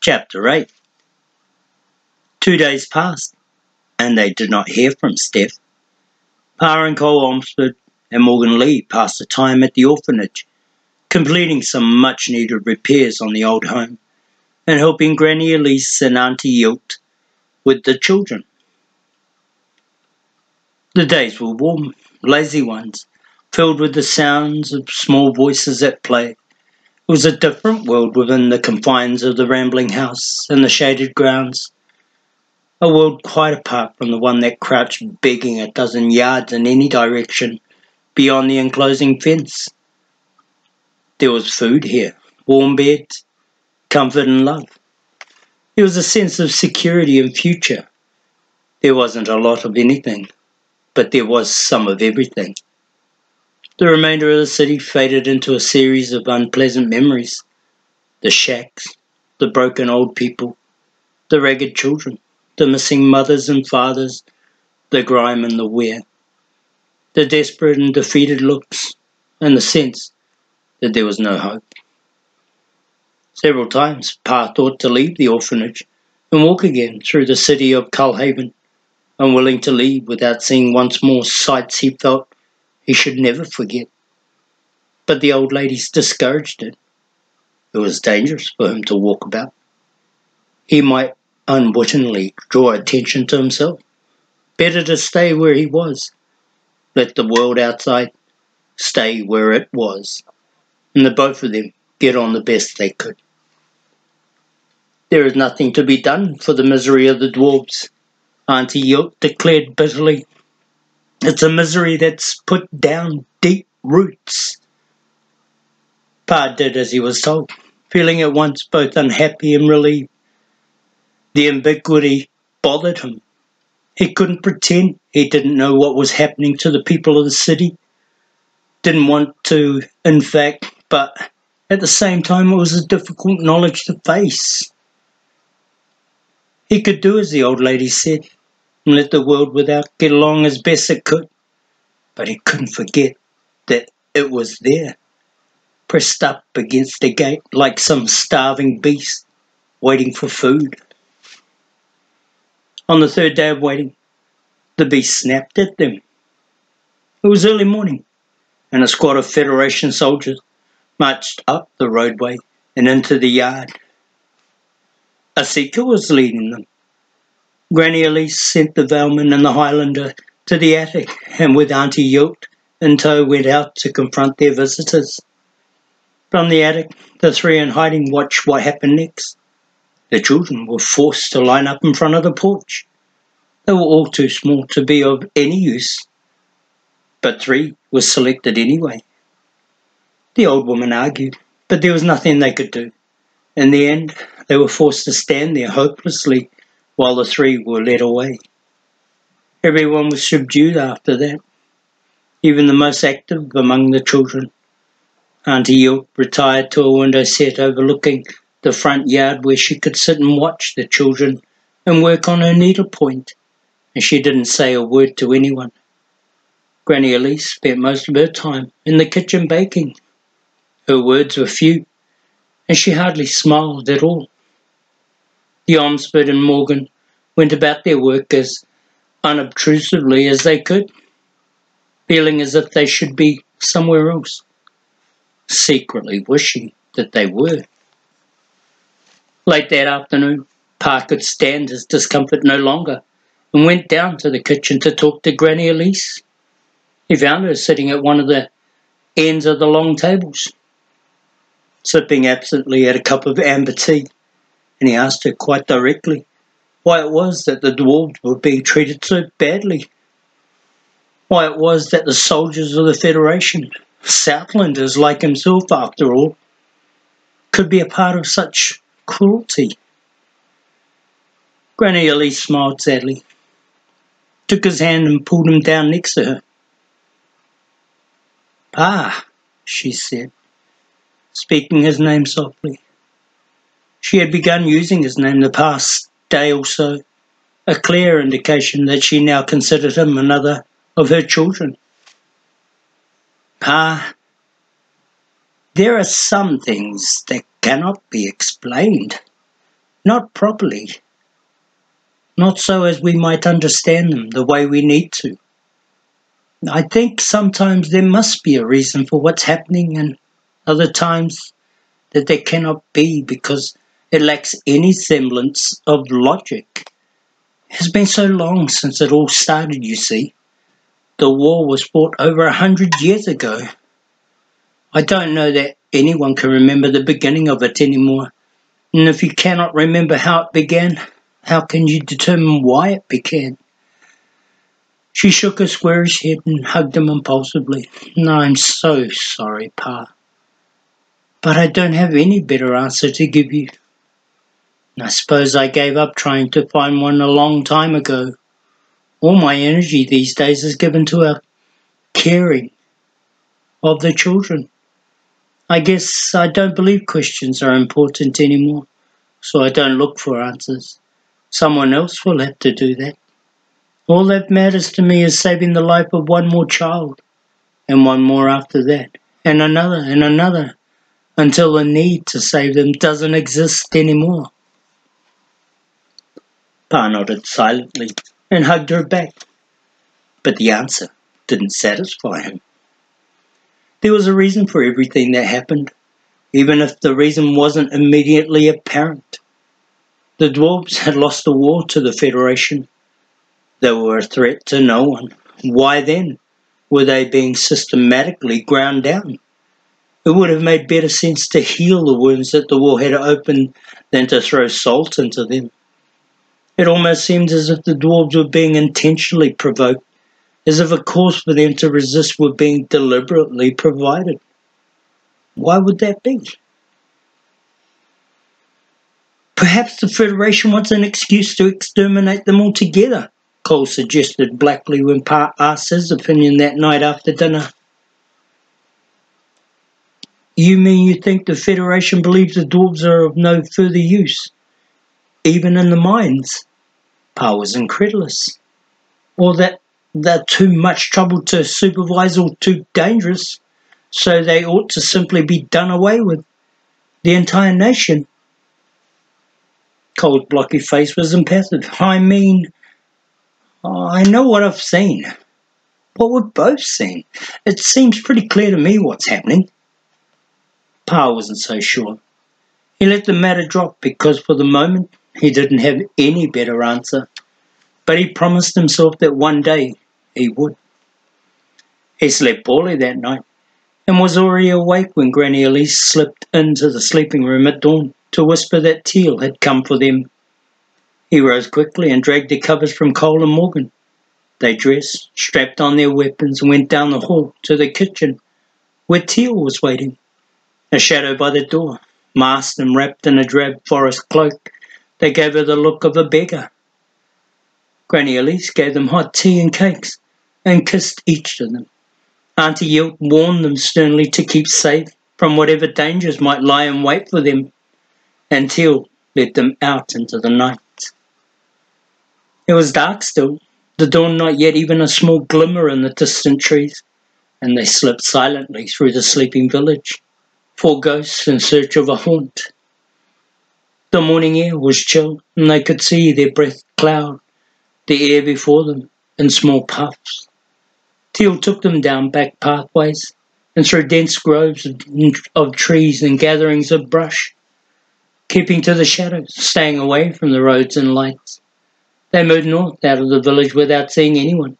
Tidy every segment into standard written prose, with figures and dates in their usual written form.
Chapter 8. 2 days passed, and they did not hear from Steph. Pa and Cole Olmsted and Morgan Lee passed the time at the orphanage, completing some much-needed repairs on the old home, and helping Granny Elise and Auntie Yilt with the children. The days were warm, lazy ones, filled with the sounds of small voices at play. It was a different world within the confines of the rambling house and the shaded grounds, a world quite apart from the one that crouched begging a dozen yards in any direction beyond the enclosing fence. There was food here, warm beds, comfort and love. There was a sense of security and future. There wasn't a lot of anything, but there was some of everything. The remainder of the city faded into a series of unpleasant memories. The shacks, the broken old people, the ragged children, the missing mothers and fathers, the grime and the wear, the desperate and defeated looks, and the sense that there was no hope. Several times Pa thought to leave the orphanage and walk again through the city of Cullhaven, unwilling to leave without seeing once more sights he felt he should never forget. But the old ladies discouraged it. It was dangerous for him to walk about. He might unwittingly draw attention to himself. Better to stay where he was. Let the world outside stay where it was, and the both of them get on the best they could. There is nothing to be done for the misery of the dwarves, Auntie Yilt declared bitterly. It's a misery that's put down deep roots. Pa did as he was told, feeling at once both unhappy and relieved. The ambiguity bothered him. He couldn't pretend he didn't know what was happening to the people of the city. Didn't want to, in fact, but at the same time it was a difficult knowledge to face. He could do as the old lady said, and let the world without get along as best it could. But he couldn't forget that it was there, pressed up against the gate like some starving beast, waiting for food. On the third day of waiting, the beast snapped at them. It was early morning, and a squad of Federation soldiers marched up the roadway and into the yard. A seeker was leading them. Granny Elise sent the Valeman and the Highlander to the attic, and with Auntie Yilt in tow went out to confront their visitors. From the attic, the three in hiding watched what happened next. The children were forced to line up in front of the porch. They were all too small to be of any use, but 3 were selected anyway. The old woman argued, but there was nothing they could do. In the end, they were forced to stand there hopelessly while the 3 were led away. Everyone was subdued after that, even the most active among the children. Auntie Yilt retired to a window set overlooking the front yard where she could sit and watch the children and work on her needlepoint, and she didn't say a word to anyone. Granny Elise spent most of her time in the kitchen baking. Her words were few, and she hardly smiled at all. The Olmsted and Morgan went about their work as unobtrusively as they could, feeling as if they should be somewhere else, secretly wishing that they were. Late that afternoon, Pa could stand his discomfort no longer and went down to the kitchen to talk to Granny Elise. He found her sitting at one of the ends of the long tables, sipping absently at a cup of amber tea, and he asked her quite directly why it was that the dwarves were being treated so badly, why it was that the soldiers of the Federation, Southlanders like himself after all, could be a part of such cruelty. Granny Elise smiled sadly, took his hand and pulled him down next to her. Pa, she said, speaking his name softly. She had begun using his name the past day or so, a clear indication that she now considered him another of her children. Pa, there are some things that cannot be explained, not properly, not so as we might understand them the way we need to. I think sometimes there must be a reason for what's happening, and other times that there cannot be because it lacks any semblance of logic. It's been so long since it all started, you see. The war was fought over 100 years ago. I don't know that anyone can remember the beginning of it anymore. And if you cannot remember how it began, how can you determine why it began? She shook her squarish head and hugged him impulsively. No, I'm so sorry, Pa. But I don't have any better answer to give you. I suppose I gave up trying to find one a long time ago. All my energy these days is given to our caring of the children. I guess I don't believe questions are important anymore, so I don't look for answers. Someone else will have to do that. All that matters to me is saving the life of one more child, and one more after that, and another, until the need to save them doesn't exist anymore. Pa nodded silently and hugged her back, but the answer didn't satisfy him. There was a reason for everything that happened, even if the reason wasn't immediately apparent. The dwarves had lost the war to the Federation. They were a threat to no one. Why then were they being systematically ground down? It would have made better sense to heal the wounds that the war had opened than to throw salt into them. It almost seemed as if the dwarves were being intentionally provoked, as if a cause for them to resist were being deliberately provided. Why would that be? Perhaps the Federation wants an excuse to exterminate them altogether, Cole suggested blackly when Pa asked his opinion that night after dinner. You mean you think the Federation believes the dwarves are of no further use, even in the mines? Pa was incredulous. Or that they're too much trouble to supervise or too dangerous, so they ought to simply be done away with. The entire nation. Cole's blocky face was impassive. I mean, I know what I've seen. What we've both seen. It seems pretty clear to me what's happening. Pa wasn't so sure. He let the matter drop because for the moment he didn't have any better answer, but he promised himself that one day he would. He slept poorly that night and was already awake when Granny Elise slipped into the sleeping room at dawn to whisper that Teal had come for them. He rose quickly and dragged the covers from Cole and Morgan. They dressed, strapped on their weapons, and went down the hall to the kitchen, where Teal was waiting. A shadow by the door, masked and wrapped in a drab forest cloak, they gave her the look of a beggar. Granny Elise gave them hot tea and cakes, and kissed each of them. Auntie Yilt warned them sternly to keep safe from whatever dangers might lie in wait for them, and Teal led them out into the night. It was dark still, the dawn not yet even a small glimmer in the distant trees, and they slipped silently through the sleeping village, 4 ghosts in search of a haunt. The morning air was chill, and they could see their breath cloud the air before them in small puffs. Teal took them down back pathways and through dense groves of trees and gatherings of brush, keeping to the shadows, staying away from the roads and lights. They moved north out of the village without seeing anyone.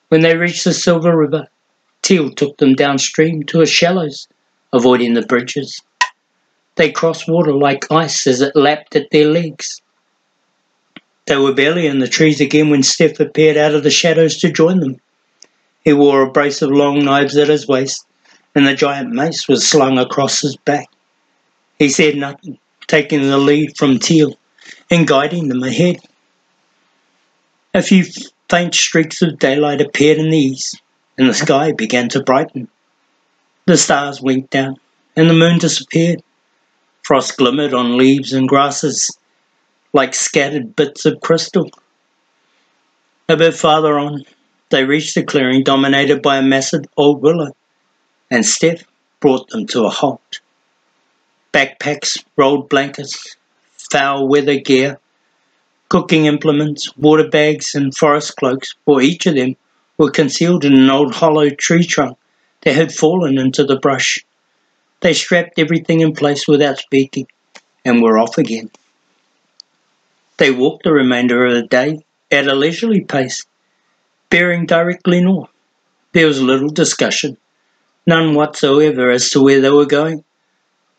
When they reached the Silver River, Teal took them downstream to its shallows, avoiding the bridges. They crossed water like ice as it lapped at their legs. They were barely in the trees again when Steph appeared out of the shadows to join them. He wore a brace of long knives at his waist, and the giant mace was slung across his back. He said nothing, taking the lead from Teal and guiding them ahead. A few faint streaks of daylight appeared in the east, and the sky began to brighten. The stars winked down, and the moon disappeared. Frost glimmered on leaves and grasses like scattered bits of crystal. A bit farther on, they reached a clearing dominated by a massive old willow, and Steph brought them to a halt. Backpacks, rolled blankets, foul-weather gear, cooking implements, water bags and forest cloaks, for each of them were concealed in an old hollow tree trunk that had fallen into the brush. They strapped everything in place without speaking, and were off again. They walked the remainder of the day at a leisurely pace, bearing directly north. There was little discussion, none whatsoever, as to where they were going.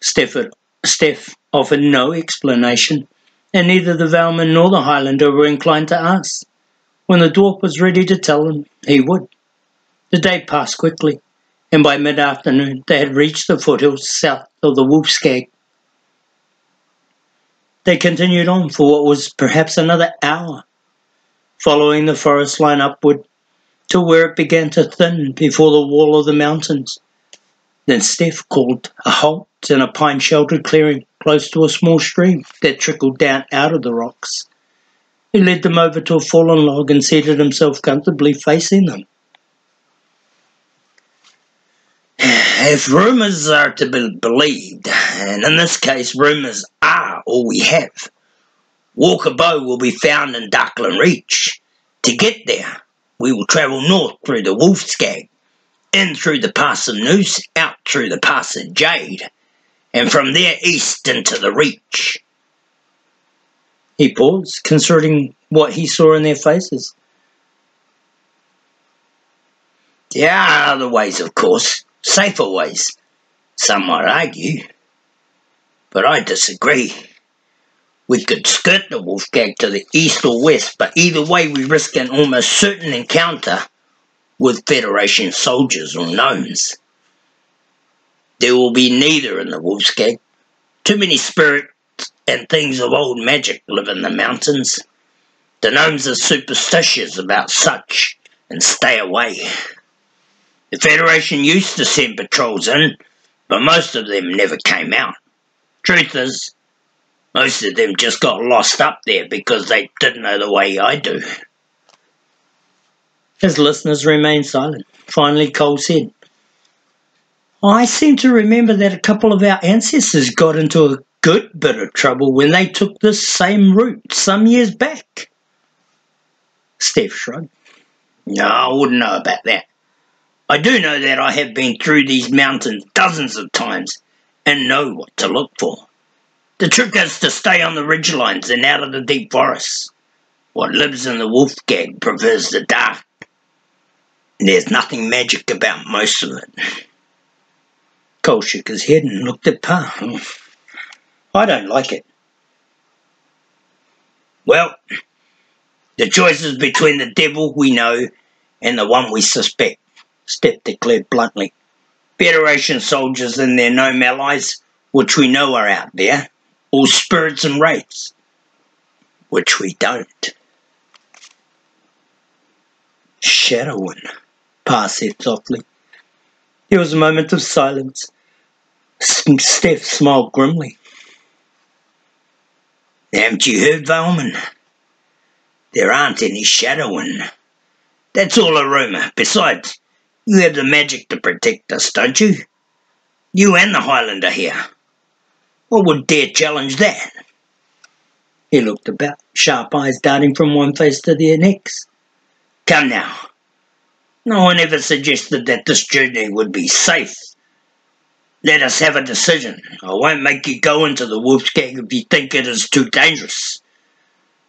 Steph offered no explanation, and neither the Valeman nor the Highlander were inclined to ask. When the dwarf was ready to tell them, he would. The day passed quickly, and by mid-afternoon they had reached the foothills south of the Wolfskag. They continued on for what was perhaps another hour, following the forest line upward till where it began to thin before the wall of the mountains. Then Steph called a halt in a pine-sheltered clearing close to a small stream that trickled down out of the rocks. He led them over to a fallen log and seated himself comfortably facing them. If rumours are to be believed, and in this case rumours are all we have, Walker Boh will be found in Darklin Reach. To get there, we will travel north through the Wolfskag, in through the Pass of Noose, out through the Pass of Jade, and from there east into the Reach. He paused, considering what he saw in their faces. There are other ways, of course, safer ways, some might argue, but I disagree. We could skirt the Wolfskag to the east or west, but either way we risk an almost certain encounter with Federation soldiers or gnomes. There will be neither in the Wolfskag. Too many spirits and things of old magic live in the mountains. The gnomes are superstitious about such and stay away. The Federation used to send patrols in, but most of them never came out. Truth is, most of them just got lost up there because they didn't know the way I do. His listeners remained silent. Finally, Cole said, I seem to remember that a couple of our ancestors got into a good bit of trouble when they took this same route some years back. Steph shrugged. No, I wouldn't know about that. I do know that I have been through these mountains dozens of times and know what to look for. The trick is to stay on the ridgelines and out of the deep forests. What lives in the Wolfskag prefers the dark. There's nothing magic about most of it. Cole shook his head and looked at Pa. I don't like it. Well, the choice is between the devil we know and the one we suspect, Steph declared bluntly. Federation soldiers and their gnome allies, which we know are out there, or spirits and wraiths, which we don't. Shadowing, Pa said softly. There was a moment of silence. Steph smiled grimly. Haven't you heard, Valman? There aren't any shadowing. That's all a rumour. Besides, you have the magic to protect us, don't you? You and the Highlander here. What would dare challenge that? He looked about, sharp eyes darting from one face to the next. Come now. No one ever suggested that this journey would be safe. Let us have a decision. I won't make you go into the Wolfskag if you think it is too dangerous.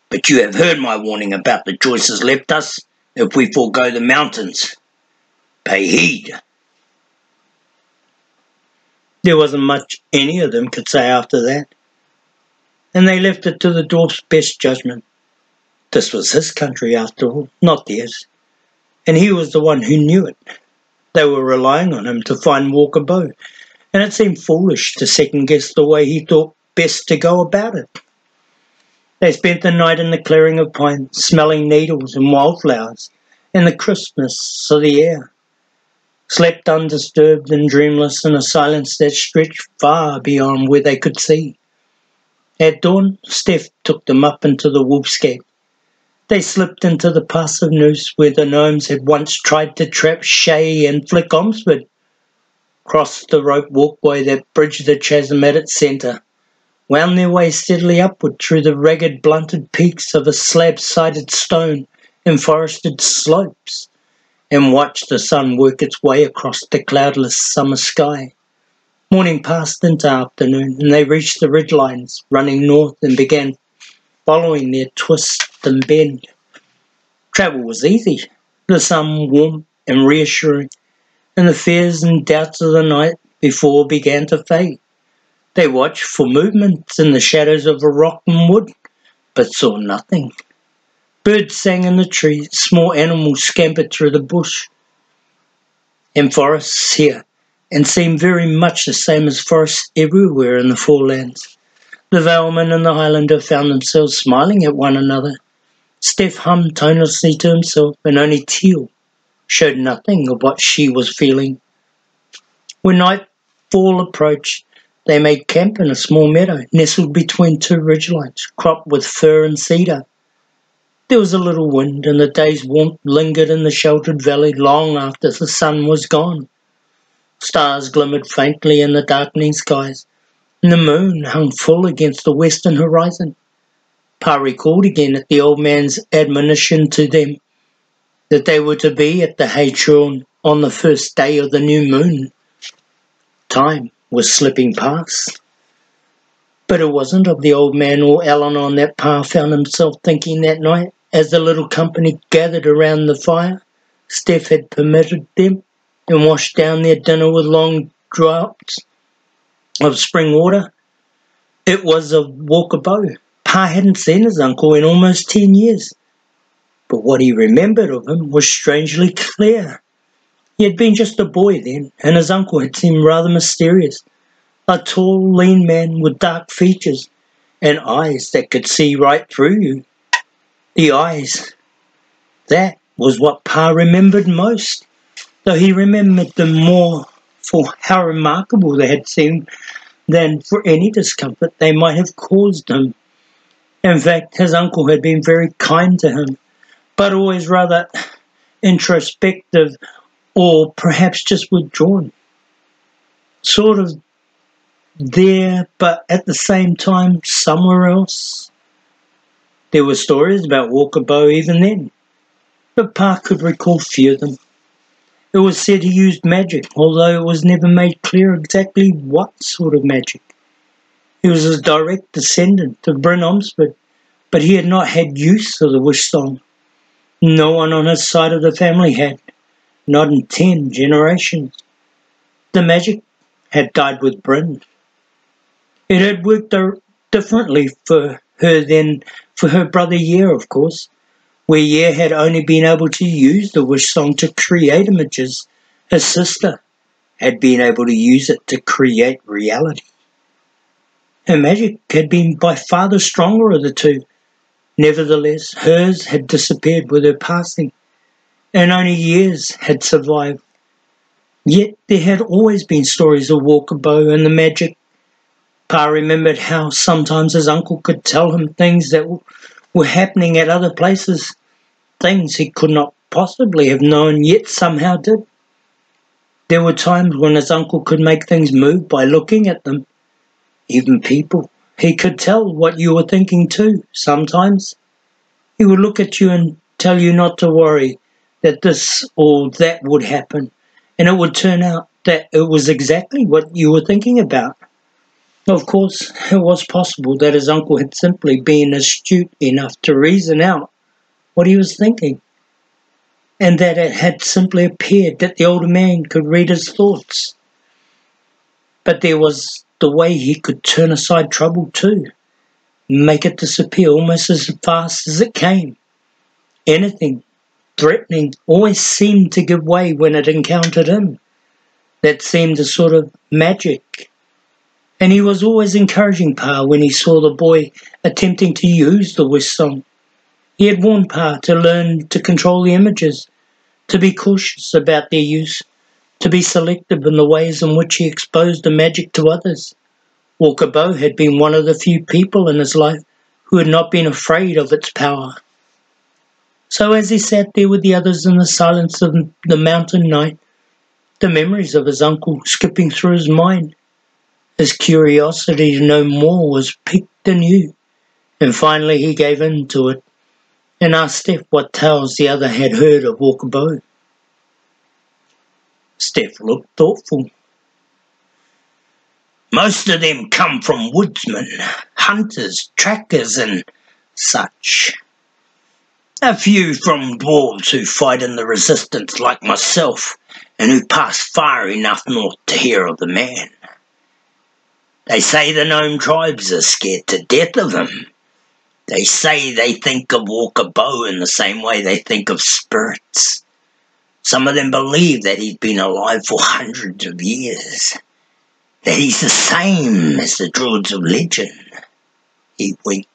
But you have heard my warning about the choices left us if we forego the mountains. Pay heed. There wasn't much any of them could say after that, and they left it to the dwarf's best judgment. This was his country after all, not theirs, and he was the one who knew it. They were relying on him to find Walker Boh, and it seemed foolish to second-guess the way he thought best to go about it. They spent the night in the clearing of pines, smelling needles and wildflowers, and the crispness of the air. Slept undisturbed and dreamless in a silence that stretched far beyond where they could see. At dawn, Steph took them up into the Wolfskag. They slipped into the Pass of Noose where the gnomes had once tried to trap Shay and Flick Omsford, crossed the rope walkway that bridged the chasm at its centre, wound their way steadily upward through the ragged, blunted peaks of a slab-sided stone and forested slopes, and watched the sun work its way across the cloudless summer sky. Morning passed into afternoon, and they reached the ridgelines, running north, and began following their twist and bend. Travel was easy, the sun warm and reassuring, and the fears and doubts of the night before began to fade. They watched for movements in the shadows of a rock and wood, but saw nothing. Birds sang in the trees, small animals scampered through the bush and forests here, and seemed very much the same as forests everywhere in the forelands. The Valeman and the Highlander found themselves smiling at one another. Steph hummed tonelessly to himself, and only Teal showed nothing of what she was feeling. When nightfall approached, they made camp in a small meadow, nestled between two ridgelines, cropped with fir and cedar. There was a little wind, and the day's warmth lingered in the sheltered valley long after the sun was gone. Stars glimmered faintly in the darkening skies, and the moon hung full against the western horizon. Pa recalled again at the old man's admonition to them that they were to be at the Hay-Churn on the first day of the new moon. Time was slipping past. But it wasn't of the old man or Eleanor that Pa found himself thinking that night as the little company gathered around the fire. Steph had permitted them and washed down their dinner with long draughts of spring water. It was of Walker Boh. Pa hadn't seen his uncle in almost 10 years, but what he remembered of him was strangely clear. He had been just a boy then, and his uncle had seemed rather mysterious. A tall, lean man with dark features and eyes that could see right through you. The eyes. That was what Pa remembered most, though he remembered them more for how remarkable they had seemed than for any discomfort they might have caused him. In fact, his uncle had been very kind to him, but always rather introspective or perhaps just withdrawn. Sort of there, but at the same time somewhere else. There were stories about Walker Boh even then, but Pa could recall few of them. It was said he used magic, although it was never made clear exactly what sort of magic. He was a direct descendant of Bryn Omsford, but he had not had use of the wish song. No one on his side of the family had, not in 10 generations. The magic had died with Bryn. It had worked differently for her than for her brother Yer, of course, where Yer had only been able to use the wish song to create images. His sister had been able to use it to create reality. Her magic had been by far the stronger of the two. Nevertheless, hers had disappeared with her passing, and only Yer's had survived. Yet there had always been stories of Walker Boh and the magic. Pa remembered how sometimes his uncle could tell him things that were happening at other places, things he could not possibly have known, yet somehow did. There were times when his uncle could make things move by looking at them, even people. He could tell what you were thinking too, sometimes. He would look at you and tell you not to worry, that this or that would happen, and it would turn out that it was exactly what you were thinking about. Of course, it was possible that his uncle had simply been astute enough to reason out what he was thinking, and that it had simply appeared that the older man could read his thoughts. But there was the way he could turn aside trouble too, make it disappear almost as fast as it came. Anything threatening always seemed to give way when it encountered him. That seemed a sort of magic. And he was always encouraging Pa when he saw the boy attempting to use the wish song. He had warned Pa to learn to control the images, to be cautious about their use, to be selective in the ways in which he exposed the magic to others. Walker Boh had been one of the few people in his life who had not been afraid of its power. So as he sat there with the others in the silence of the mountain night, the memories of his uncle skipping through his mind, His curiosity to know more was piqued anew, and finally he gave in to it and asked Steph what tales the other had heard of Walker Boh. Steph looked thoughtful. Most of them come from woodsmen, hunters, trackers and such. A few from dwarves who fight in the resistance like myself and who pass far enough north to hear of the man. They say the gnome tribes are scared to death of him. They say they think of Walker Boh in the same way they think of spirits. Some of them believe that he's been alive for hundreds of years, that he's the same as the druids of legend. He winked.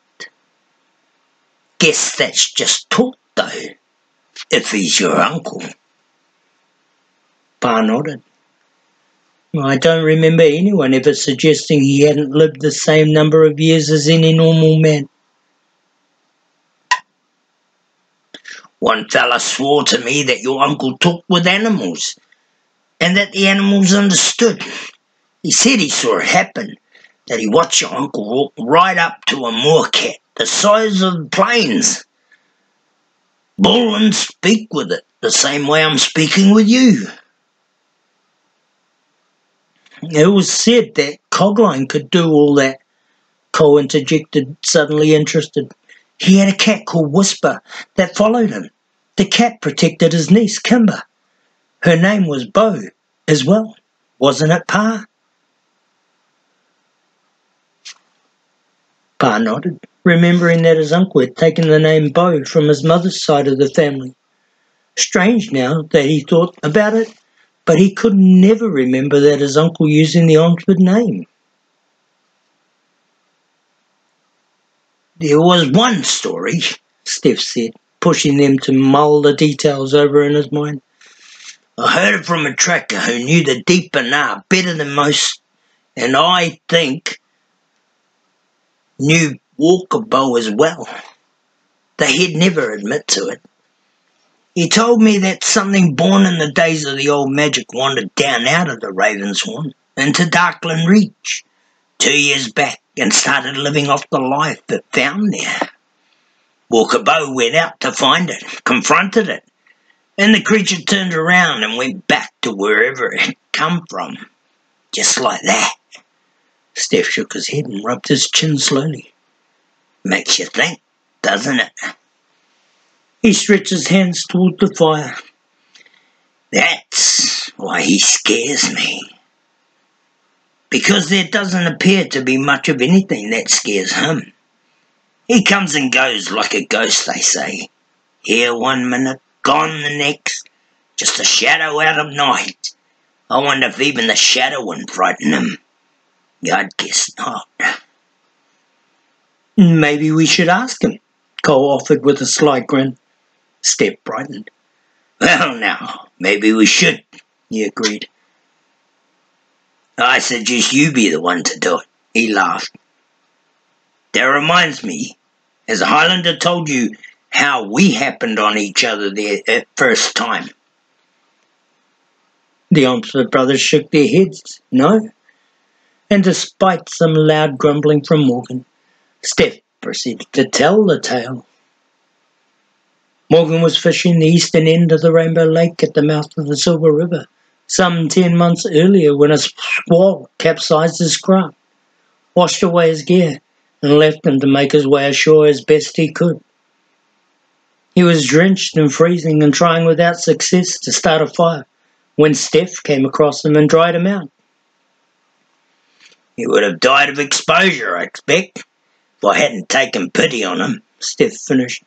Guess that's just talk, though, if he's your uncle. Pa nodded. I don't remember anyone ever suggesting he hadn't lived the same number of years as any normal man. One fella swore to me that your uncle talked with animals, and that the animals understood. He said he saw it happen, that he watched your uncle walk right up to a moorcat, the size of the plains, bull and speak with it, the same way I'm speaking with you. It was said that Cogline could do all that, Cole interjected, suddenly interested. He had a cat called Whisper that followed him. The cat protected his niece, Kimber. Her name was Boh as well, wasn't it, Pa? Pa nodded, remembering that his uncle had taken the name Boh from his mother's side of the family. Strange now that he thought about it, but he could never remember that his uncle using the Oxford name. There was one story, Steph said, pushing them to mull the details over in his mind. I heard it from a tracker who knew the deeper Nah better than most, and I think knew Walker Boh as well, though he'd never admit to it. He told me that something born in the days of the old magic wandered down out of the Raven's Horn into Darklin Reach 2 years back and started living off the life it found there. Walker Boh went out to find it, confronted it, and the creature turned around and went back to wherever it had come from. Just like that. Steph shook his head and rubbed his chin slowly. Makes you think, doesn't it? He stretched his hands toward the fire. That's why he scares me. Because there doesn't appear to be much of anything that scares him. He comes and goes like a ghost, they say. Here 1 minute, gone the next. Just a shadow out of night. I wonder if even the shadow wouldn't frighten him. I'd guess not. Maybe we should ask him, Cole offered with a sly grin. Steph brightened. Well now, maybe we should, he agreed. I suggest you be the one to do it, he laughed. That reminds me, has Highlander told you how we happened on each other there at first time? The Omsford brothers shook their heads, no. And despite some loud grumbling from Morgan, Steph proceeded to tell the tale. Morgan was fishing the eastern end of the Rainbow Lake at the mouth of the Silver River some 10 months earlier when a squall capsized his craft, washed away his gear, and left him to make his way ashore as best he could. He was drenched and freezing and trying without success to start a fire when Steph came across him and dried him out. He would have died of exposure, I expect, if I hadn't taken pity on him, Steph finished.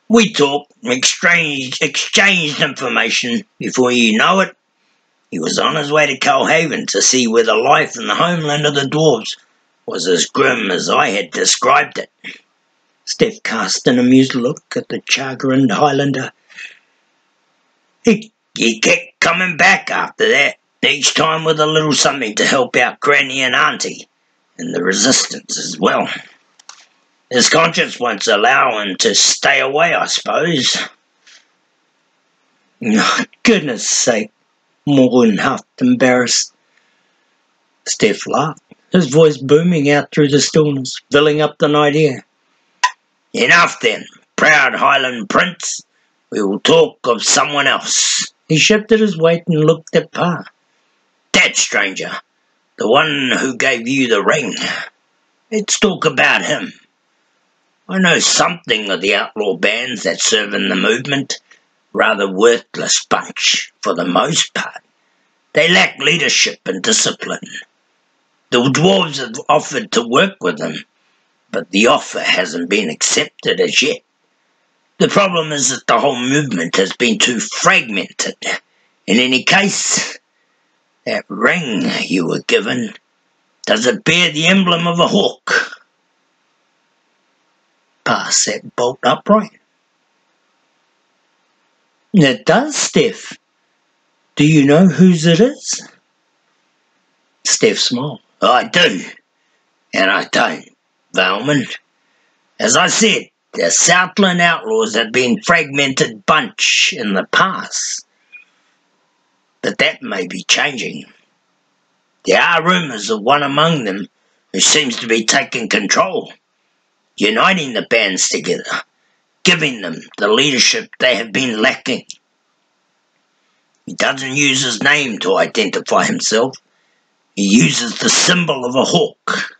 We talked, exchanged information. Before you know it, he was on his way to Culhaven to see whether life in the homeland of the dwarves was as grim as I had described it. Steph cast an amused look at the chagrined Highlander. He kept coming back after that, each time with a little something to help out Granny and Auntie, and the resistance as well. His conscience won't allow him to stay away, I suppose. Oh, goodness sake, Morgan huffed, embarrassed. Steph laughed, his voice booming out through the stillness, filling up the night air. "Enough then, proud Highland Prince. We will talk of someone else." He shifted his weight and looked at Pa. "That stranger, the one who gave you the ring. Let's talk about him. I know something of the outlaw bands that serve in the movement. Rather worthless bunch, for the most part. They lack leadership and discipline. The dwarves have offered to work with them, but the offer hasn't been accepted as yet. The problem is that the whole movement has been too fragmented. In any case, that ring you were given, does it bear the emblem of a hawk?" Pa sat bolt upright. "It does, Steph. Do you know whose it is?" Steph smiled. "I do, and I don't, Valman. As I said, the Southland outlaws have been a fragmented bunch in the past, but that may be changing. There are rumours of one among them who seems to be taking control, uniting the bands together, giving them the leadership they have been lacking. He doesn't use his name to identify himself. He uses the symbol of a hawk."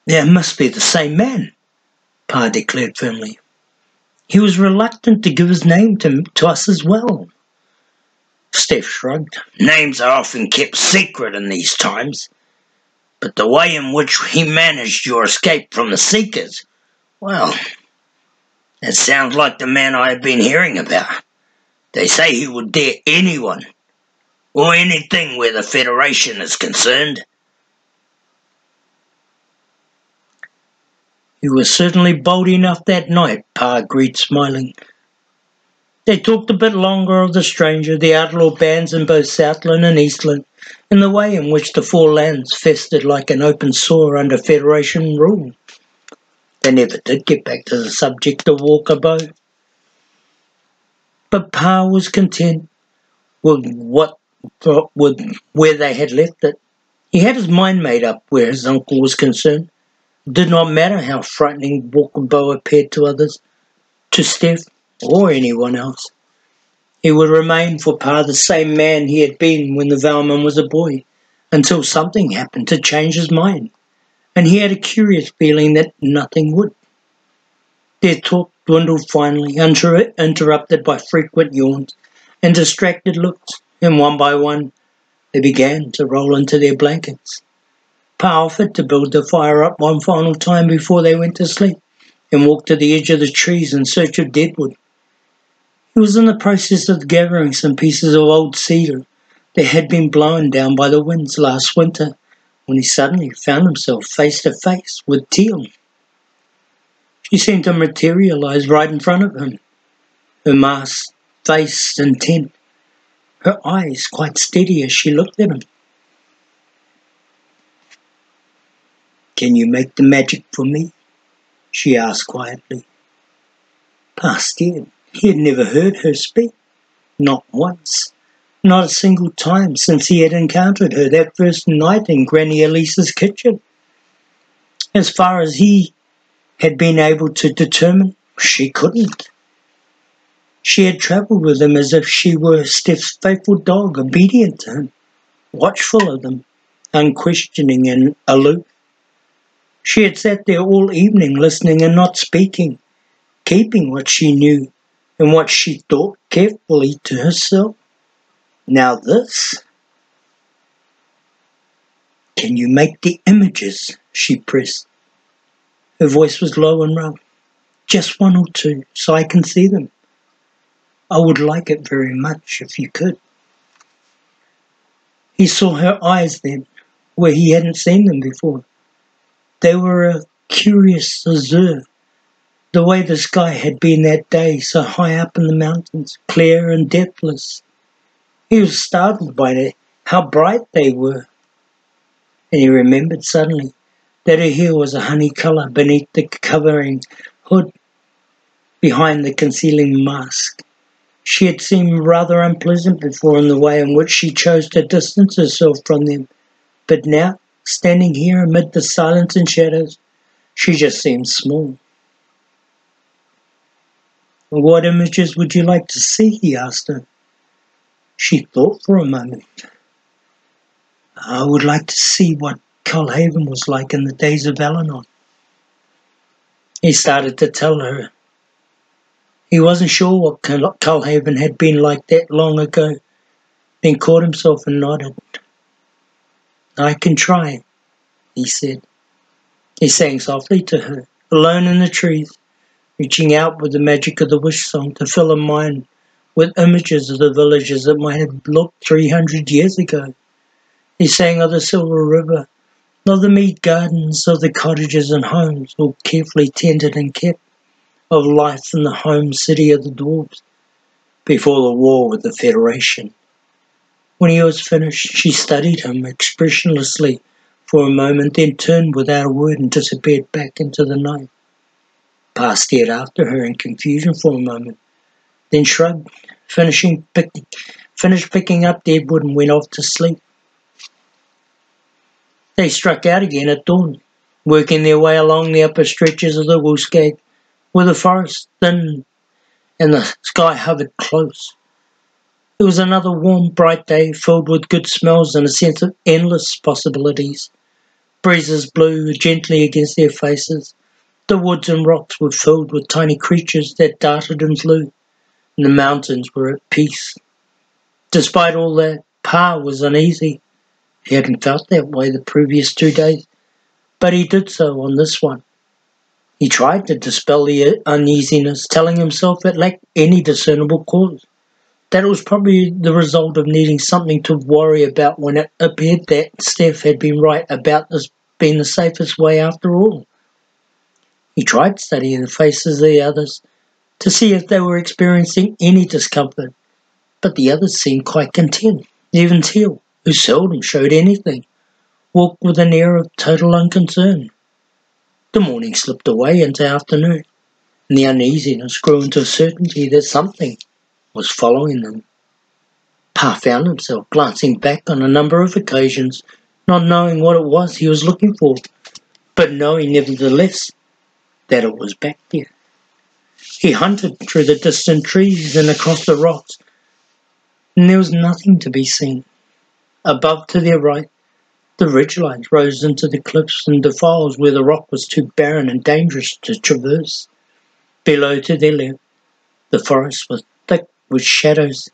"There must be the same man," Pa declared firmly. "He was reluctant to give his name to us as well." Steph shrugged. "Names are often kept secret in these times, but the way in which he managed your escape from the Seekers, well, it sounds like the man I have been hearing about. They say he would dare anyone or anything where the Federation is concerned." "He was certainly bold enough that night," Pa agreed, smiling. They talked a bit longer of the stranger, the outlaw bands in both Southland and Eastland, and the way in which the four lands festered like an open sore under Federation rule. They never did get back to the subject of Walker Boh. But Pa was content with where they had left it. He had his mind made up where his uncle was concerned. It did not matter how frightening Walker Boh appeared to others, to Steph, or anyone else. He would remain for Pa the same man he had been when the Valman was a boy, until something happened to change his mind, and he had a curious feeling that nothing would. Their talk dwindled finally, interrupted by frequent yawns and distracted looks, and one by one they began to roll into their blankets. Pa offered to build the fire up one final time before they went to sleep, and walked to the edge of the trees in search of deadwood. He was in the process of gathering some pieces of old cedar that had been blown down by the winds last winter, when he suddenly found himself face to face with Teal. She seemed to materialize right in front of him, her masked face intent, her eyes quite steady as she looked at him. "Can you make the magic for me?" she asked quietly. Pa stared. He had never heard her speak, not once, not a single time since he had encountered her that first night in Granny Elisa's kitchen. As far as he had been able to determine, she couldn't. She had travelled with him as if she were Steph's faithful dog, obedient to him, watchful of them, unquestioning and aloof. She had sat there all evening listening and not speaking, keeping what she knew and what she thought carefully to herself. Now this. "Can you make the images?" she pressed. Her voice was low and rough. "Just one or two, so I can see them. I would like it very much if you could." He saw her eyes then, where he hadn't seen them before. They were a curious azure, the way the sky had been that day, so high up in the mountains, clear and depthless. He was startled by how bright they were, and he remembered suddenly that her hair was a honey colour beneath the covering hood, behind the concealing mask. She had seemed rather unpleasant before in the way in which she chose to distance herself from them, but now, standing here amid the silence and shadows, she just seemed small. "What images would you like to see?" he asked her. She thought for a moment. "I would like to see what Culhaven was like in the days of Eleanor." He started to tell her. He wasn't sure what Culhaven had been like that long ago, then caught himself and nodded. "I can try," he said. He sang softly to her, alone in the trees, reaching out with the magic of the wish song to fill her mind with images of the villages that might have looked 300 years ago. He sang of the Silver River, of the mead gardens, of the cottages and homes, all carefully tended and kept, of life in the home city of the dwarves, before the war with the Federation. When he was finished, she studied him expressionlessly for a moment, then turned without a word and disappeared back into the night. Pa stared after her in confusion for a moment, then shrugged, finished picking up dead wood and went off to sleep. They struck out again at dawn, working their way along the upper stretches of the Wolfsgate, where the forest thin and the sky hovered close. It was another warm, bright day, filled with good smells and a sense of endless possibilities. Breezes blew gently against their faces. The woods and rocks were filled with tiny creatures that darted and flew, and the mountains were at peace. Despite all that, Pa was uneasy. He hadn't felt that way the previous 2 days, but he did so on this one. He tried to dispel the uneasiness, telling himself it lacked any discernible cause, that it was probably the result of needing something to worry about when it appeared that Steph had been right about this being the safest way after all. He tried studying the faces of the others to see if they were experiencing any discomfort, but the others seemed quite content. Even Teal, who seldom showed anything, walked with an air of total unconcern. The morning slipped away into afternoon, and the uneasiness grew into a certainty that something was following them. Pa found himself glancing back on a number of occasions, not knowing what it was he was looking for, but knowing nevertheless that it was back there. He hunted through the distant trees and across the rocks, and there was nothing to be seen. Above to their right, the ridgelines rose into the cliffs and defiles where the rock was too barren and dangerous to traverse. Below to their left, the forest was thick with shadows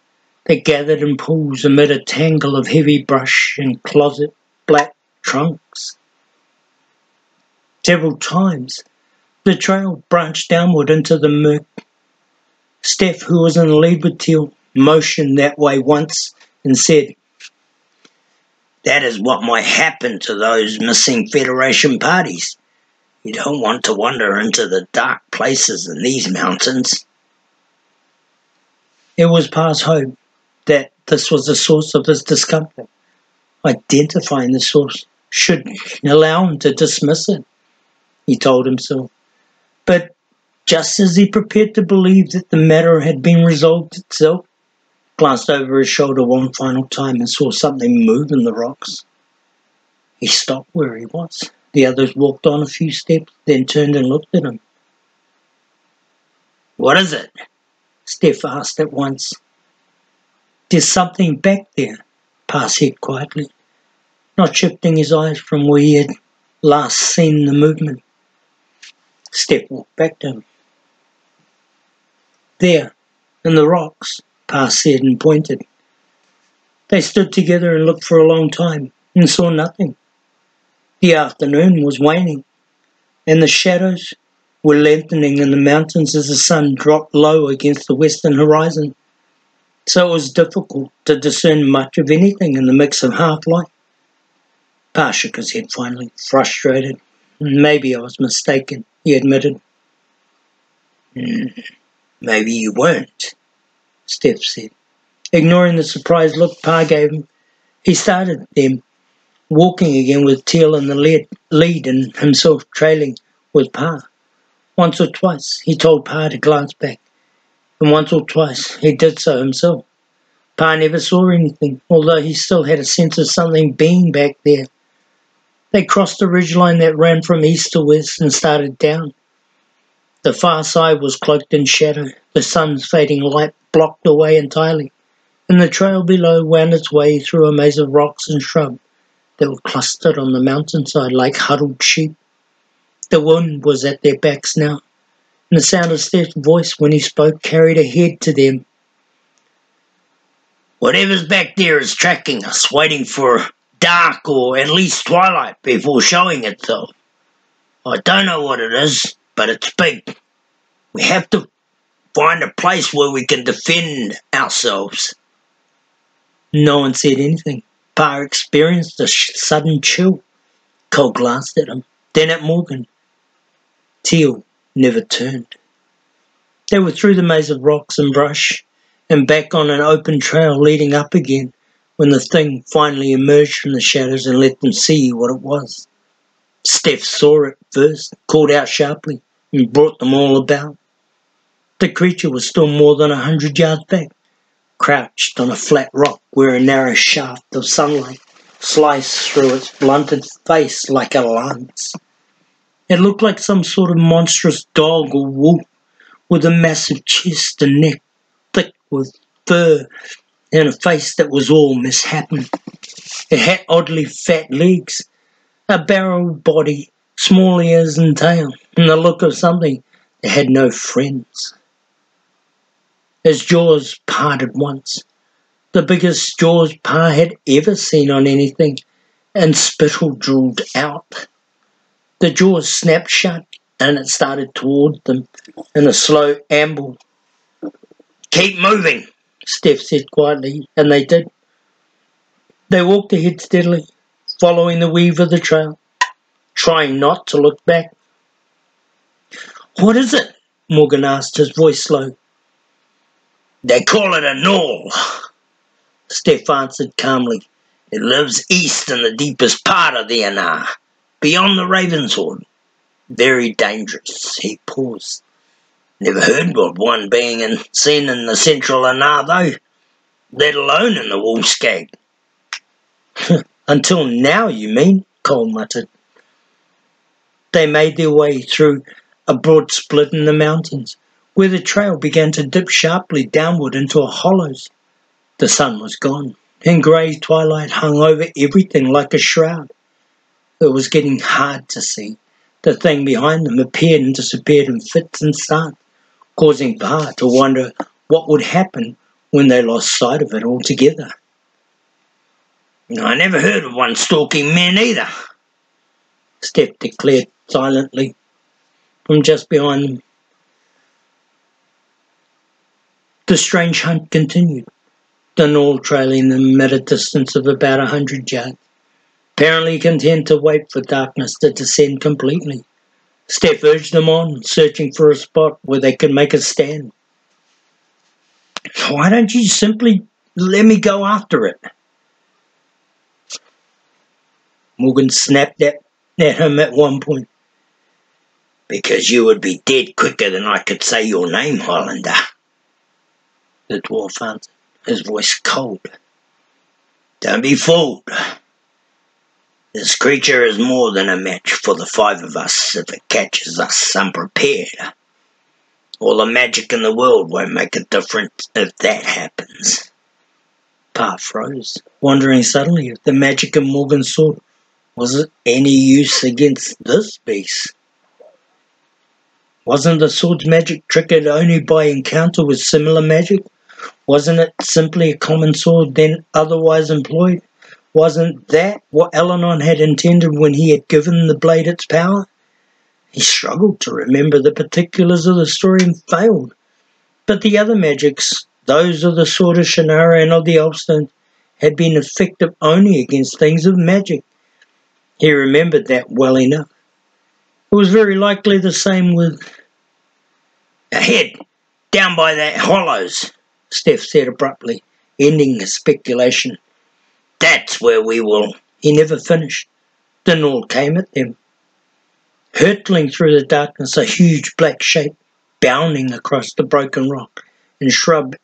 that gathered in pools amid a tangle of heavy brush and closet black trunks. Several times, the trail branched downward into the murk. Steph, who was in the lead with Teal, motioned that way once and said, "That is what might happen to those missing Federation parties. You don't want to wander into the dark places in these mountains." It was Pa's hope that this was the source of his discomfort. Identifying the source should allow him to dismiss it, he told himself. But just as he prepared to believe that the matter had been resolved itself, glanced over his shoulder one final time and saw something move in the rocks. He stopped where he was. The others walked on a few steps, then turned and looked at him. "What is it?" Steph asked at once. "There's something back there," Pa said quietly, not shifting his eyes from where he had last seen the movement. Steph walked back to him. "There, in the rocks," Pa said and pointed. They stood together and looked for a long time and saw nothing. The afternoon was waning, and the shadows were lengthening in the mountains as the sun dropped low against the western horizon, so it was difficult to discern much of anything in the mix of half-light. Pa shook his head finally, frustrated. "Maybe I was mistaken," he admitted. "Maybe you weren't," Steph said. Ignoring the surprised look Pa gave him, he started them, walking again with Teal in the lead and himself trailing with Pa. Once or twice he told Pa to glance back, and once or twice he did so himself. Pa never saw anything, although he still had a sense of something being back there. They crossed the ridgeline that ran from east to west and started down. The far side was cloaked in shadow, the sun's fading light blocked the way entirely, and the trail below wound its way through a maze of rocks and shrub that were clustered on the mountainside like huddled sheep. The wind was at their backs now, and the sound of Steph's voice when he spoke carried ahead to them. Whatever's back there is tracking us, waiting for dark or at least twilight before showing itself. I don't know what it is, but it's big. We have to find a place where we can defend ourselves. No one said anything. Pa experienced a sudden chill. Cole glanced at him, then at Morgan. Teal never turned. They were through the maze of rocks and brush, and back on an open trail leading up again, when the thing finally emerged from the shadows and let them see what it was. Steph saw it first, called out sharply, and brought them all about. The creature was still more than 100 yards back, crouched on a flat rock where a narrow shaft of sunlight sliced through its blunted face like a lance. It looked like some sort of monstrous dog or wolf, with a massive chest and neck thick with fur and a face that was all misshapen. It had oddly fat legs, a barrel body, small ears and tail, and the look of something that had no friends. His jaws parted once, the biggest jaws Pa had ever seen on anything, and spittle drooled out. The jaws snapped shut, and it started toward them in a slow amble. Keep moving, Steph said quietly, and they did. They walked ahead steadily, following the weave of the trail, trying not to look back. What is it? Morgan asked, his voice slow. They call it a gnoll, Steph answered calmly. It lives east in the deepest part of the Anar, beyond the Ravenswood. Very dangerous. He paused. Never heard of one being seen in the central Anar, though, let alone in the Wolfskag. Until now, you mean? Cole muttered. They made their way through a broad split in the mountains, where the trail began to dip sharply downward into a hollows. The sun was gone, and grey twilight hung over everything like a shroud. It was getting hard to see. The thing behind them appeared and disappeared in fits and starts, causing Pa to wonder what would happen when they lost sight of it altogether. I never heard of one stalking men either, Steph declared silently from just behind them. The strange hunt continued, the gnoll trailing them at a distance of about 100 yards, apparently content to wait for darkness to descend completely. Steph urged them on, searching for a spot where they could make a stand. Why don't you simply let me go after it? Morgan snapped at him at one point. Because you would be dead quicker than I could say your name, Highlander, the dwarf answered, his voice cold. Don't be fooled. This creature is more than a match for the 5 of us if it catches us unprepared. All the magic in the world won't make a difference if that happens. Pa froze, wondering suddenly if the magic in Morgan's sword was it any use against this beast. Wasn't the sword's magic triggered only by encounter with similar magic? Wasn't it simply a common sword then otherwise employed? Wasn't that what Elanon had intended when he had given the blade its power? He struggled to remember the particulars of the story and failed. But the other magics, those of the sword of Shannara and of the Elfstone, had been effective only against things of magic. He remembered that well enough. It was very likely the same with... Ahead, down by that hollows, Steph said abruptly, ending his speculation. That's where we will... He never finished. The gnoll came at them. Hurtling through the darkness, a huge black shape, bounding across the broken rock, and shrub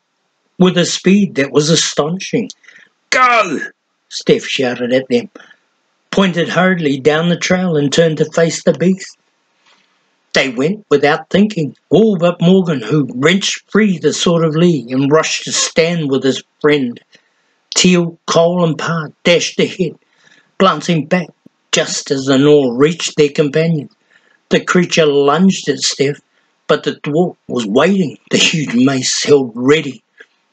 with a speed that was astonishing. Go! Steph shouted at them, pointed hurriedly down the trail and turned to face the beast. They went without thinking, all but Morgan, who wrenched free the sword of Lee and rushed to stand with his friend. Teal, Cole and Parr dashed ahead, glancing back just as the Nor reached their companions. The creature lunged at Steph, but the dwarf was waiting, the huge mace held ready.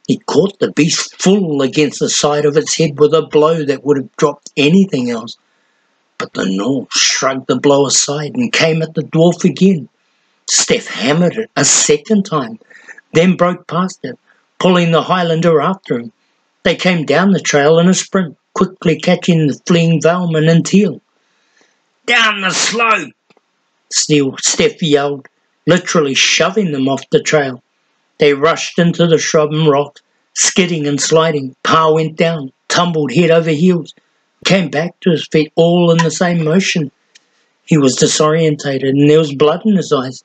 He caught the beast full against the side of its head with a blow that would have dropped anything else. But the Nor shrugged the blow aside and came at the dwarf again. Steph hammered it a second time, then broke past it, pulling the Highlander after him. They came down the trail in a sprint, quickly catching the fleeing Valman and Teal. Down the slope! Steph yelled, literally shoving them off the trail. They rushed into the shrub and rocks, skidding and sliding. Parr went down, tumbled head over heels, came back to his feet all in the same motion. He was disorientated and there was blood in his eyes.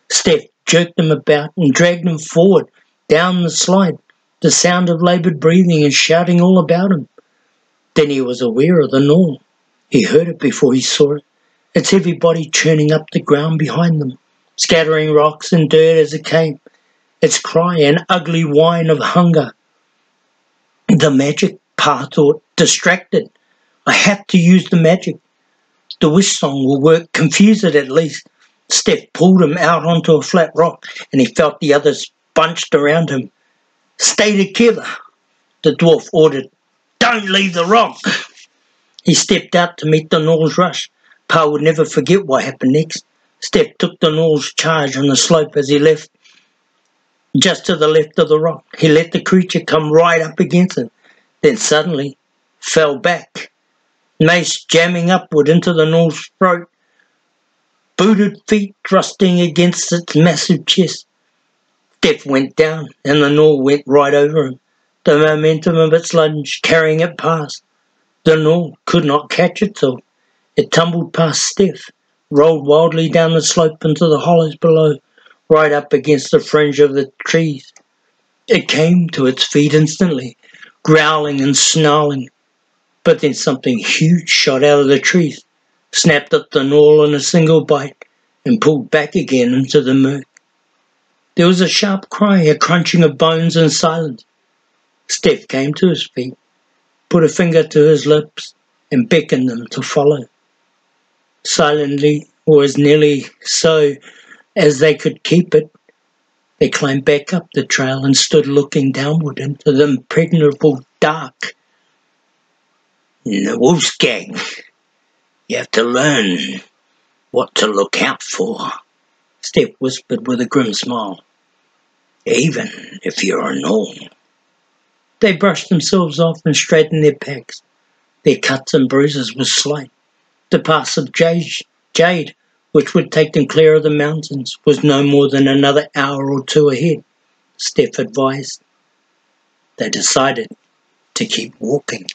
Steph jerked him about and dragged him forward, down the slide, the sound of laboured breathing and shouting all about him. Then he was aware of the Nor. He heard it before he saw it, its heavy body churning up the ground behind them, scattering rocks and dirt as it came, its cry an ugly whine of hunger. The magic, Parr thought, distracted. I have to use the magic. The wish song will work, confuse it at least. Steph pulled him out onto a flat rock, and he felt the others bunched around him. Stay together, the dwarf ordered. Don't leave the rock. He stepped out to meet the Nor's rush. Parr would never forget what happened next. Steph took the Nor's charge on the slope as he left, just to the left of the rock. He let the creature come right up against him, then suddenly fell back, mace jamming upward into the Nor's throat, booted feet thrusting against its massive chest. Steph went down, and the Nor went right over him, the momentum of its lunge carrying it past. The Nor could not catch itself. It tumbled past Steph, rolled wildly down the slope into the hollows below, right up against the fringe of the trees. It came to its feet instantly, growling and snarling, but then something huge shot out of the trees, snapped at the Nor in a single bite, and pulled back again into the murk. There was a sharp cry, a crunching of bones and silence. Steph came to his feet, put a finger to his lips, and beckoned them to follow. Silently, or as nearly so as they could keep it, they climbed back up the trail and stood looking downward into the impenetrable dark. In the wolf's gang, you have to learn what to look out for, Steph whispered with a grim smile. even if you're a Nor. They brushed themselves off and straightened their packs. Their cuts and bruises were slight. The pass of jade, which would take them clear of the mountains, was no more than another hour or two ahead, Steph advised. They decided to keep walking.